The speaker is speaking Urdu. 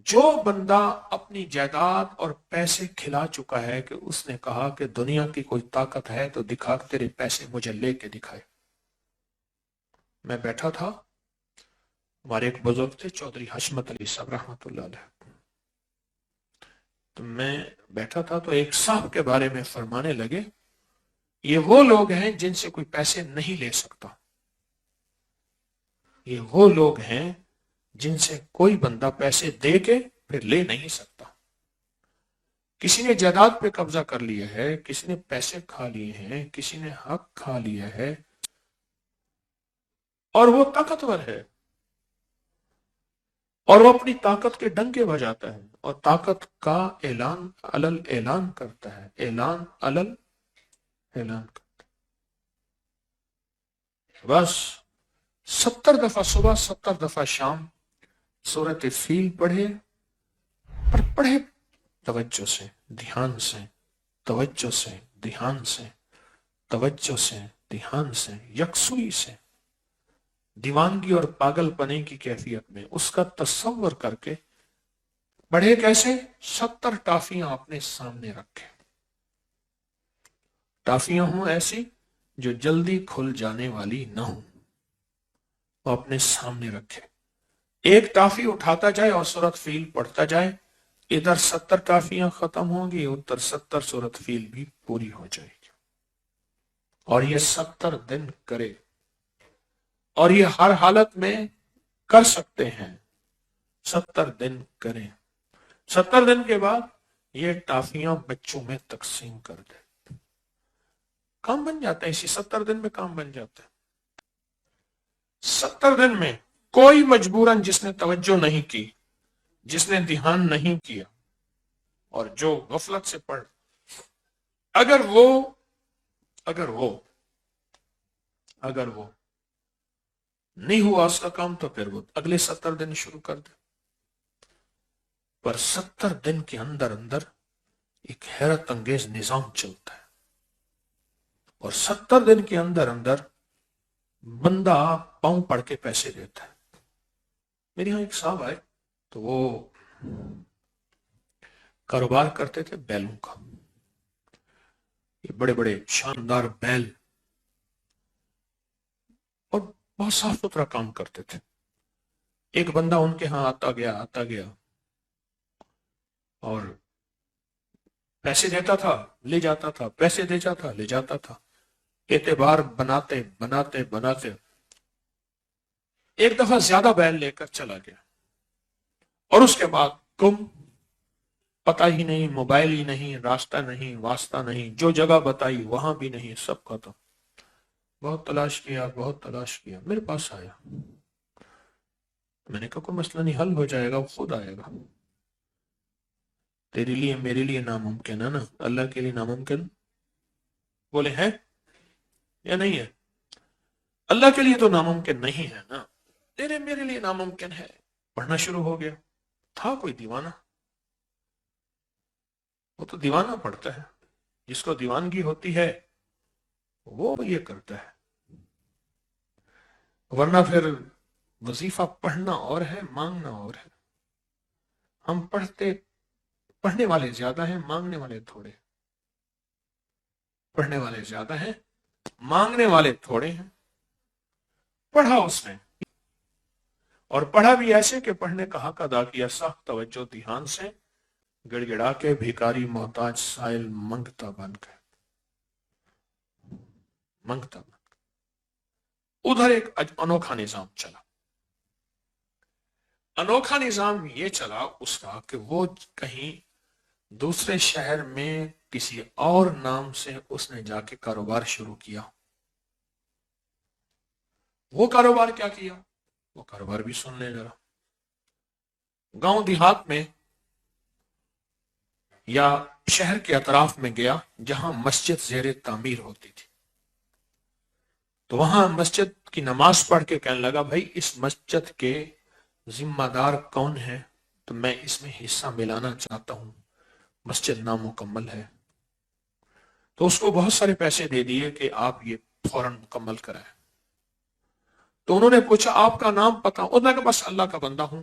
جو بندہ اپنی جائیداد اور پیسے کھلا چکا ہے کہ اس نے کہا کہ دنیا کی کوئی طاقت ہے تو دکھا، تیرے پیسے مجھے لے کے دکھائے۔ میں بیٹھا تھا، ہمارے ایک بزرگ تھے چودھری حشمت علی صاحب رحمۃ اللہ علیہ، تو میں بیٹھا تھا تو ایک صاحب کے بارے میں فرمانے لگے، یہ وہ لوگ ہیں جن سے کوئی پیسے نہیں لے سکتا، یہ وہ لوگ ہیں جن سے کوئی بندہ پیسے دے کے پھر لے نہیں سکتا۔ کسی نے جائیداد پہ قبضہ کر لیا ہے، کسی نے پیسے کھا لیے ہیں، کسی نے حق کھا لیا ہے، اور وہ طاقتور ہے اور وہ اپنی طاقت کے ڈنکے بجاتا ہے اور طاقت کا اعلان علل اعلان کرتا ہے، اعلان علل اعلان کرتا ہے۔ بس 70 دفعہ صبح 70 دفعہ شام سورت فیل پڑھے، پر پڑھے توجہ سے، دھیان سے، توجہ سے، دھیان سے، توجہ سے، دھیان سے، یکسوئی سے، دیوانگی اور پاگل پنے کی کیفیت میں اس کا تصور کر کے پڑھے۔ کیسے؟ 70 ٹافیاں اپنے سامنے رکھے، ٹافیاں ہوں ایسی جو جلدی کھل جانے والی نہ ہوں، وہ اپنے سامنے رکھے، ایک ٹافی اٹھاتا جائے اور سورت فیل پڑھتا جائے، ادھر 70 ٹافیاں ختم ہوں گی، ادھر 70 سورت فیل بھی پوری ہو جائے گی، اور یہ 70 دن کرے، اور یہ ہر حالت میں کر سکتے ہیں۔ 70 دن کریں، 70 دن کے بعد یہ ٹافیاں بچوں میں تقسیم کر دے، کام بن جاتا ہے، اسی 70 دن میں کام بن جاتا ہے۔ 70 دن میں کوئی مجبوراً جس نے توجہ نہیں کی، جس نے دھیان نہیں کیا، اور جو غفلت سے پڑھ، اگر وہ اگر وہ اگر وہ نہیں ہوا اس کا کام، تو پھر وہ اگلے 70 دن شروع کر دے۔ پر 70 دن کے اندر اندر ایک حیرت انگیز نظام چلتا ہے، اور 70 دن کے اندر اندر بندہ پاؤں پڑھ کے پیسے دیتا ہے۔ میرے یہاں ایک صاحب آئے تو وہ کاروبار کرتے تھے بیلوں کا، یہ بڑے بڑے شاندار بیل، اور بہت صاف ستھرا کام کرتے تھے۔ ایک بندہ ان کے ہاں آتا گیا اور پیسے دیتا تھا، لے جاتا تھا، پیسے دے جاتا، لے جاتا تھا، اعتبار بناتے بناتے بناتے ایک دفعہ زیادہ بیل لے کر چلا گیا، اور اس کے بعد گم، پتہ ہی نہیں، موبائل ہی نہیں، راستہ نہیں، واسطہ نہیں، جو جگہ بتائی وہاں بھی نہیں، سب ختم۔ بہت تلاش کیا، بہت تلاش کیا، میرے پاس آیا، میں نے کہا کوئی مسئلہ نہیں، حل ہو جائے گا، وہ خود آئے گا۔ تیرے لیے میرے لیے ناممکن ہے نا، اللہ کے لیے ناممکن؟ بولے ہے یا نہیں ہے؟ اللہ کے لیے تو ناممکن نہیں ہے نا، تیرے میرے لیے ناممکن ہے۔ پڑھنا شروع ہو گیا، تھا کوئی دیوانہ، وہ تو دیوانہ پڑھتا ہے، جس کو دیوانگی ہوتی ہے وہ یہ کرتا ہے، ورنہ پھر وظیفہ پڑھنا اور ہے، مانگنا اور ہے۔ ہم پڑھنے والے زیادہ ہیں، مانگنے والے تھوڑے، پڑھنے والے زیادہ ہیں، مانگنے والے تھوڑے ہیں۔ پڑھا اس نے، اور پڑھا بھی ایسے کہ پڑھنے کا حق ادا کیا، سخت توجہ دھیان سے، گڑ گڑا کے بھیکاری محتاج سائل منگتا بن گئے، منگتا بن گئے۔ ادھر ایک انوکھا نظام چلا، انوکھا نظام یہ چلا اس کا کہ وہ کہیں دوسرے شہر میں کسی اور نام سے اس نے جا کے کاروبار شروع کیا۔ وہ کاروبار کیا کیا؟ وہ کاروبار بھی سن لیں ذرا۔ گاؤں دیہات میں یا شہر کے اطراف میں گیا جہاں مسجد زیر تعمیر ہوتی تھی، تو وہاں مسجد کی نماز پڑھ کے کہنے لگا بھائی اس مسجد کے ذمہ دار کون ہے، تو میں اس میں حصہ ملانا چاہتا ہوں، مسجد نامکمل ہے۔ تو اس کو بہت سارے پیسے دے دیے کہ آپ یہ فوراً مکمل کرائیں۔ تو انہوں نے پوچھا آپ کا نام پتہ؟ انہوں نے کہا بس اللہ کا بندہ ہوں،